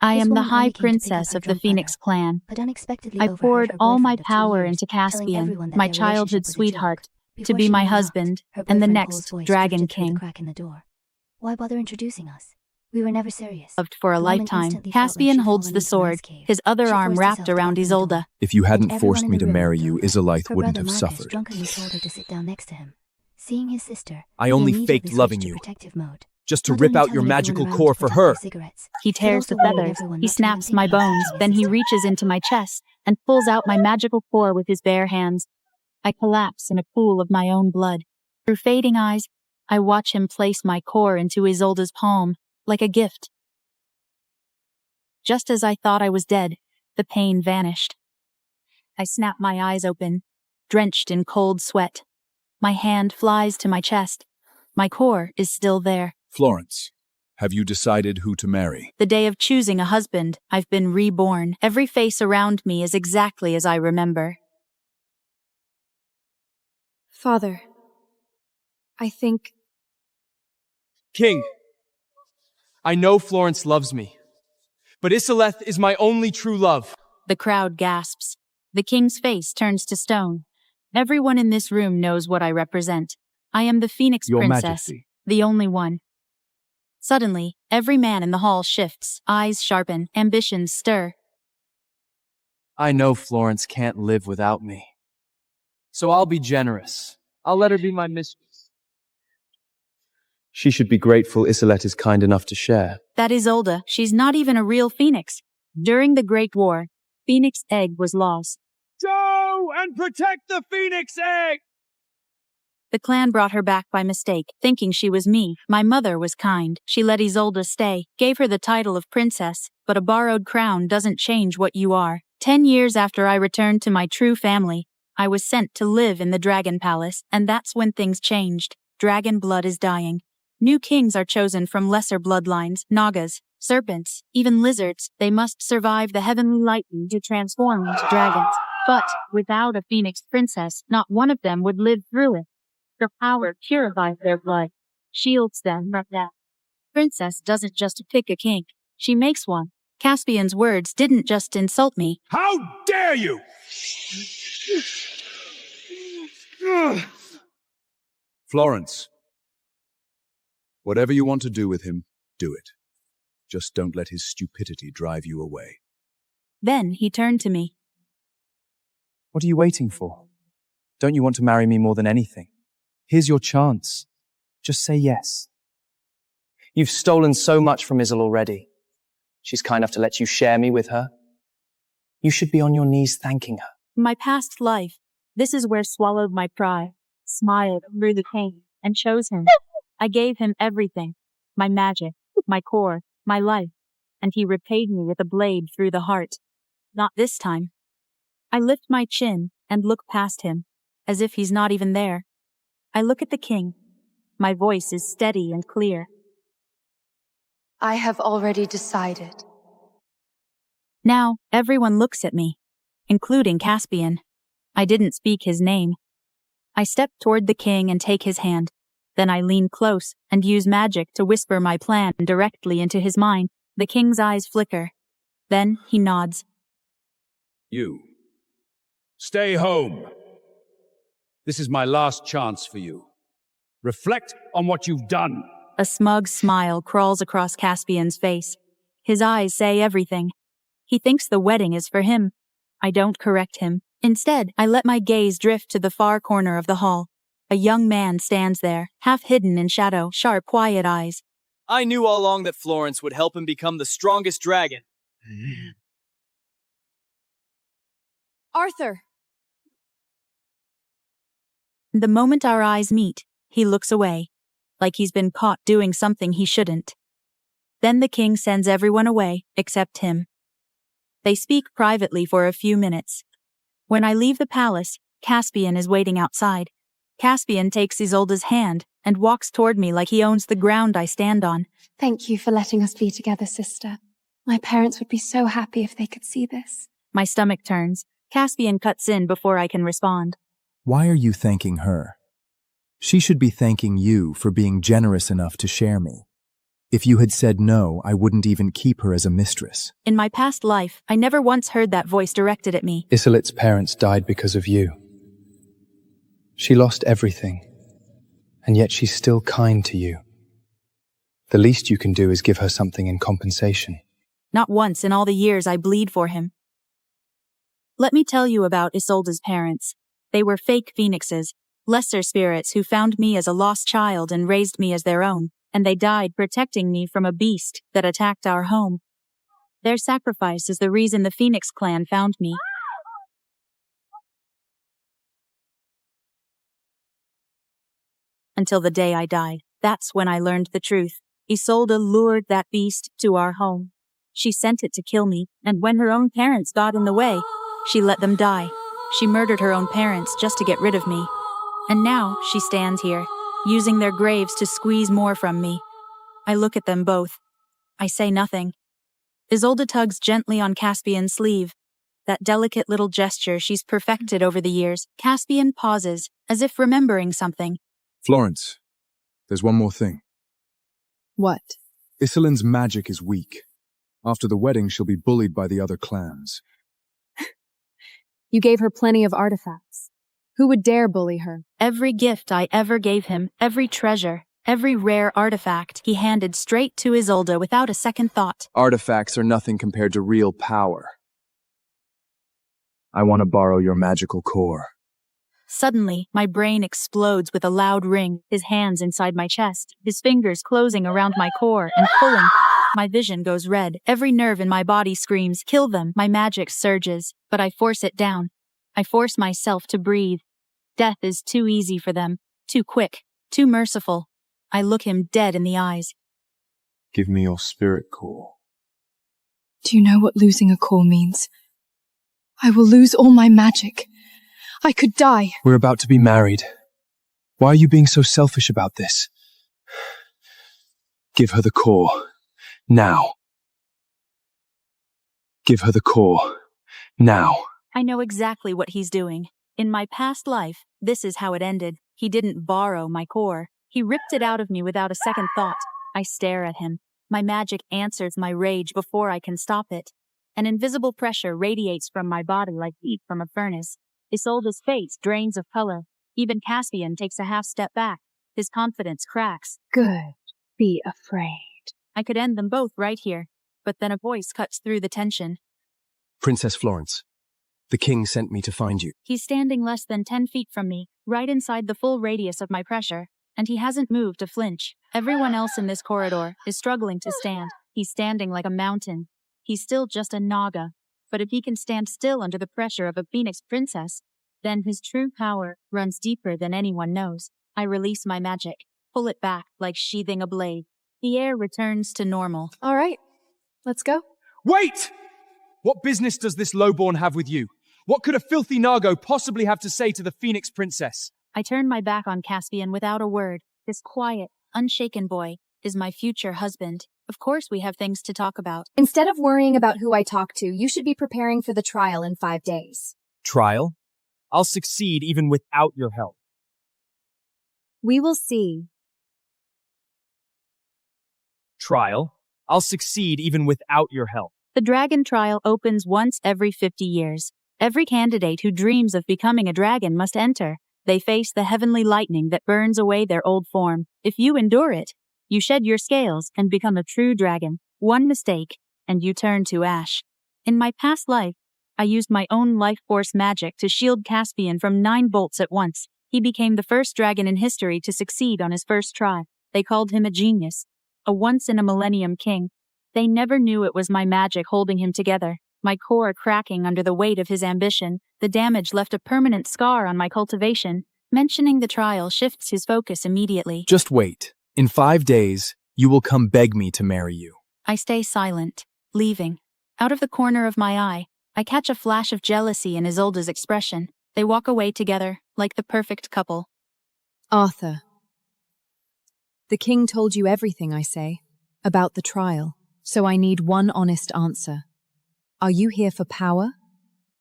I This am the woman High only came to pick up Princess her of the drunk Phoenix brother, clan. but unexpectedly I overheard poured her all my boyfriend of 2 power years into telling Caspian, everyone that my their childhood relationship was a sweetheart, joke. to Before be she my even knocked, husband, her and the boyfriend next Cole's voice Dragon drifted through the King. crack in the door. Why bother introducing us? We were never serious. Loved for a The woman lifetime. instantly felt like Caspian she'd holds fallen the into an ice sword, cave. his other She arm forced wrapped herself to around open the door. Isolde. If you hadn't And everyone forced in me the to room marry looked you, over. Isolde Her wouldn't brother have Marcus suffered. drunkenly told her to sit down next to him. Seeing his sister, I he only immediately faked loving switched to you, protective mode. just to Not rip only out your telling everyone magical around core to for protect their her. cigarettes, He but tears the also warning feathers, everyone he not to even snaps think my about bones, touching his then he sister. reaches into my chest and pulls out my magical core with his bare hands. I collapse in a pool of my own blood. Through fading eyes, I watch him place my core into Isolde's palm, like a gift. Just as I thought I was dead, the pain vanished. I snap my eyes open, drenched in cold sweat. My hand flies to my chest. My core is still there. Florence, have you decided who to marry? The day of choosing a husband, I've been reborn. Every face around me is exactly as I remember. Father, I think... King, I know Florence loves me, but Isolde is my only true love. The crowd gasps. The king's face turns to stone. Everyone in this room knows what I represent. I am the Phoenix Your Princess, Majesty. the only one. Suddenly, every man in the hall shifts, eyes sharpen, ambitions stir. I know Florence can't live without me, so I'll be generous. I'll let her be my mistress. She should be grateful Isolde is kind enough to share. That Isolde, she's not even a real phoenix. During the Great War, Phoenix Egg was lost. Go and protect the Phoenix Egg! The clan brought her back by mistake, thinking she was me. My mother was kind. She let Isolde stay, gave her the title of princess, but a borrowed crown doesn't change what you are. 10 years after I returned to my true family, I was sent to live in the Dragon Palace, and that's when things changed. Dragon blood is dying. New kings are chosen from lesser bloodlines, nagas, serpents, even lizards. They must survive the heavenly lightning to transform into dragons. But without a phoenix princess, not one of them would live through it. Her power purifies their blood, shields them from death. Princess doesn't just pick a king, she makes one. Caspian's words didn't just insult me. How dare you! Florence, whatever you want to do with him, do it. Just don't let his stupidity drive you away. Then he turned to me. What are you waiting for? Don't you want to marry me more than anything? Here's your chance. Just say yes. You've stolen so much from Isolde already. She's kind enough to let you share me with her. You should be on your knees thanking her. My past life, this is where swallowed my pride, smiled through the pain, and chose him. I gave him everything, my magic, my core, my life, and he repaid me with a blade through the heart. Not this time. I lift my chin and look past him, as if he's not even there. I look at the king. My voice is steady and clear. I have already decided. Now, everyone looks at me, including Caspian. I didn't speak his name. I step toward the king and take his hand. Then I lean close and use magic to whisper my plan directly into his mind. The king's eyes flicker. Then he nods. You. Stay home. This is my last chance for you. Reflect on what you've done. A smug smile crawls across Caspian's face. His eyes say everything. He thinks the wedding is for him. I don't correct him. Instead, I let my gaze drift to the far corner of the hall. A young man stands there, half hidden in shadow, sharp, quiet eyes. I knew all along that Florence would help him become the strongest dragon. Arthur! The moment our eyes meet, he looks away, like he's been caught doing something he shouldn't. Then the king sends everyone away, except him. They speak privately for a few minutes. When I leave the palace, Caspian is waiting outside. Caspian takes Isolde's hand and walks toward me like he owns the ground I stand on. Thank you for letting us be together, sister. My parents would be so happy if they could see this. My stomach turns. Caspian cuts in before I can respond. Why are you thanking her? She should be thanking you for being generous enough to share me. If you had said no, I wouldn't even keep her as a mistress. In my past life, I never once heard that voice directed at me. Isolit's parents died because of you. She lost everything, and yet she's still kind to you. The least you can do is give her something in compensation. Not once in all the years I bleed for him. Let me tell you about Isolde's parents. They were fake phoenixes, lesser spirits who found me as a lost child and raised me as their own, and they died protecting me from a beast that attacked our home. Their sacrifice is the reason the Phoenix clan found me. Until the day I died. That's when I learned the truth. Isolde lured that beast to our home. She sent it to kill me, and when her own parents got in the way, she let them die. She murdered her own parents just to get rid of me. And now she stands here, using their graves to squeeze more from me. I look at them both. I say nothing. Isolde tugs gently on Caspian's sleeve. That delicate little gesture she's perfected over the years. Caspian pauses, as if remembering something. Florence, there's one more thing. What? Isolin's magic is weak. After the wedding, she'll be bullied by the other clans. You gave her plenty of artifacts. Who would dare bully her? Every gift I ever gave him, every treasure, every rare artifact he handed straight to Isolde without a second thought. Artifacts are nothing compared to real power. I want to borrow your magical core. Suddenly, my brain explodes with a loud ring, his hands inside my chest, his fingers closing around my core and pulling. My vision goes red, every nerve in my body screams, kill them. My magic surges, but I force it down. I force myself to breathe. Death is too easy for them, too quick, too merciful. I look him dead in the eyes. Give me your spirit core. Do you know what losing a core means? I will lose all my magic. I could die. We're about to be married. Why are you being so selfish about this? Give her the core. Now. Give her the core. Now. I know exactly what he's doing. In my past life, this is how it ended. He didn't borrow my core. He ripped it out of me without a second thought. I stare at him. My magic answers my rage before I can stop it. An invisible pressure radiates from my body like heat from a furnace. Isolde's face drains of color. Even Caspian takes a half step back. His confidence cracks. Good. Be afraid. I could end them both right here, but then a voice cuts through the tension. Princess Florence, the king sent me to find you. He's standing less than 10 feet from me, right inside the full radius of my pressure, and he hasn't moved to flinch. Everyone else in this corridor is struggling to stand. He's standing like a mountain. He's still just a Naga, but if he can stand still under the pressure of a Phoenix princess, then his true power runs deeper than anyone knows. I release my magic, pull it back like sheathing a blade. The air returns to normal. All right. Let's go. Wait! What business does this lowborn have with you? What could a filthy Nago possibly have to say to the Phoenix princess? I turn my back on Caspian without a word. This quiet, unshaken boy is my future husband. Of course we have things to talk about. Instead of worrying about who I talk to, you should be preparing for the trial in 5 days. Trial? I'll succeed even without your help. We will see. Trial? I'll succeed even without your help. The dragon trial opens once every 50 years. Every candidate who dreams of becoming a dragon must enter. They face the heavenly lightning that burns away their old form. If you endure it, you shed your scales and become a true dragon. One mistake, and you turn to ash. In my past life, I used my own life force magic to shield Caspian from 9 bolts at once. He became the first dragon in history to succeed on his first try. They called him a genius, a once-in-a-millennium king. They never knew it was my magic holding him together, my core cracking under the weight of his ambition. The damage left a permanent scar on my cultivation. Mentioning the trial shifts his focus immediately. Just wait. In 5 days, you will come beg me to marry you. I stay silent, leaving. Out of the corner of my eye, I catch a flash of jealousy in Isolde's expression. They walk away together, like the perfect couple. Arthur, the king told you everything, I say, about the trial, so I need one honest answer. Are you here for power,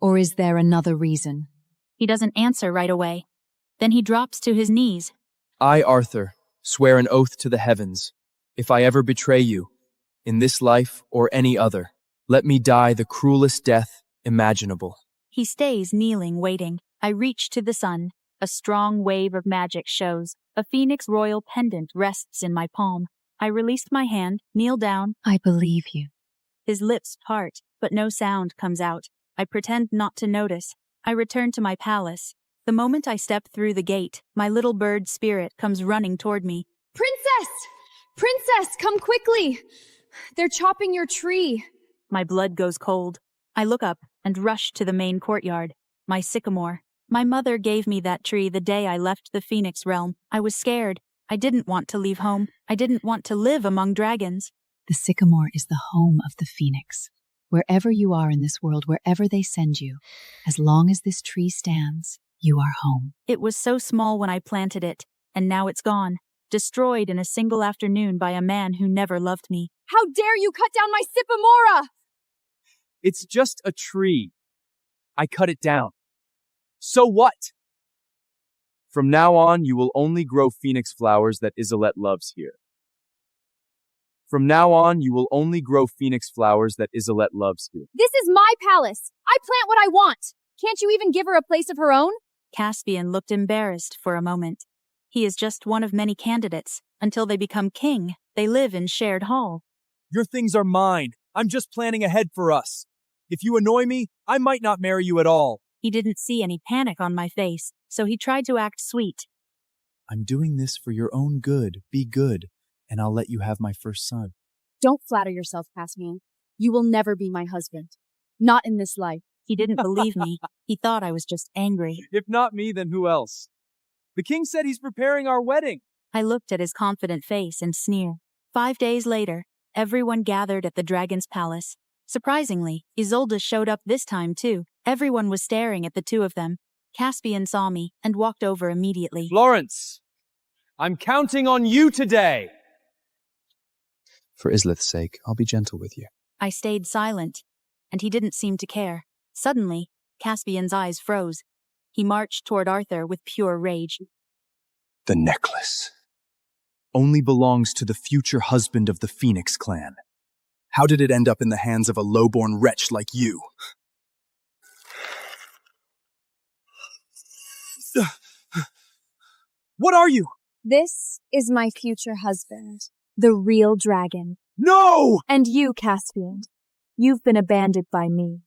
or is there another reason? He doesn't answer right away. Then he drops to his knees. I, Arthur, swear an oath to the heavens. If I ever betray you, in this life or any other, let me die the cruelest death imaginable. He stays kneeling, waiting. I reach to the sun. A strong wave of magic shows. A phoenix royal pendant rests in my palm. I released my hand, kneel down. I believe you. His lips part, but no sound comes out. I pretend not to notice. I return to my palace. The moment I step through the gate, my little bird spirit comes running toward me. Princess! Princess, come quickly! They're chopping your tree. My blood goes cold. I look up and rush to the main courtyard. My sycamore. My mother gave me that tree the day I left the Phoenix realm. I was scared. I didn't want to leave home. I didn't want to live among dragons. The sycamore is the home of the phoenix. Wherever you are in this world, wherever they send you, as long as this tree stands, you are home. It was so small when I planted it, and now it's gone. Destroyed in a single afternoon by a man who never loved me. How dare you cut down my sycamora! It's just a tree. I cut it down. So what? From now on, you will only grow phoenix flowers that Isolette loves here. From now on, you will only grow phoenix flowers that Isolette loves here. This is my palace. I plant what I want. Can't you even give her a place of her own? Caspian looked embarrassed for a moment. He is just one of many candidates. Until they become king, they live in shared hall. Your things are mine. I'm just planning ahead for us. If you annoy me, I might not marry you at all. He didn't see any panic on my face, so he tried to act sweet. I'm doing this for your own good. Be good, and I'll let you have my first son. Don't flatter yourself, Caspian. You will never be my husband. Not in this life. He didn't believe me. He thought I was just angry. If not me, then who else? The king said he's preparing our wedding. I looked at his confident face and sneered. 5 days later, everyone gathered at the dragon's palace. Surprisingly, Isolde showed up this time too. Everyone was staring at the two of them. Caspian saw me and walked over immediately. Florence, I'm counting on you today. For Islith's sake, I'll be gentle with you. I stayed silent, and he didn't seem to care. Suddenly, Caspian's eyes froze. He marched toward Arthur with pure rage. The necklace. Only belongs to the future husband of the Phoenix clan. How did it end up in the hands of a low-born wretch like you? What are you? This is my future husband, the real dragon. No! And you, Caspian, you've been abandoned by me.